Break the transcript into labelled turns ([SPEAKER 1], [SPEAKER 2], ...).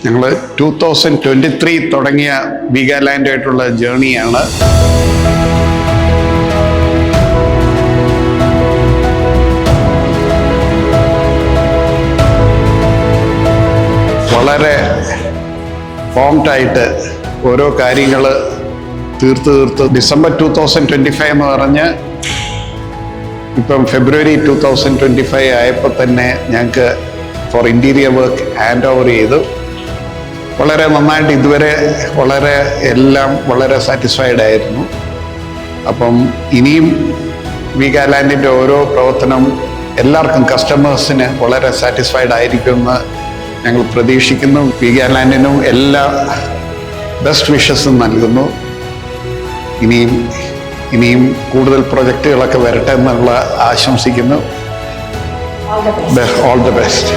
[SPEAKER 1] ഞങ്ങൾ 2023 തുടങ്ങിയ വീഗാലാൻഡായിട്ടുള്ള ജേർണിയാണ്. വളരെ ഫോംഡായിട്ട് ഓരോ കാര്യങ്ങൾ തീർത്ത് ഡിസംബർ 2025 എന്ന് പറഞ്ഞ് ഇപ്പം ഫെബ്രുവരി 2025 ആയപ്പോൾ തന്നെ ഞങ്ങൾക്ക് for interior work hand over ചെയ്തു. വളരെ നന്നായിട്ട് ഇതുവരെ എല്ലാം വളരെ സാറ്റിസ്ഫൈഡ് ആയിരുന്നു. അപ്പം ഇനിയും വീഗാലാൻഡിൻ്റെ ഓരോ പ്രവർത്തനം എല്ലാവർക്കും കസ്റ്റമേഴ്സിന് വളരെ സാറ്റിസ്ഫൈഡ് ആയിരിക്കുമെന്ന് ഞങ്ങൾ പ്രതീക്ഷിക്കുന്നു. വീഗാലാൻഡിനും എല്ലാ ബെസ്റ്റ് വിഷസും നൽകുന്നു. ഇനിയും കൂടുതൽ പ്രൊജക്റ്റുകളൊക്കെ വരട്ടെ എന്നുള്ള ആശംസിക്കുന്നു. All the best.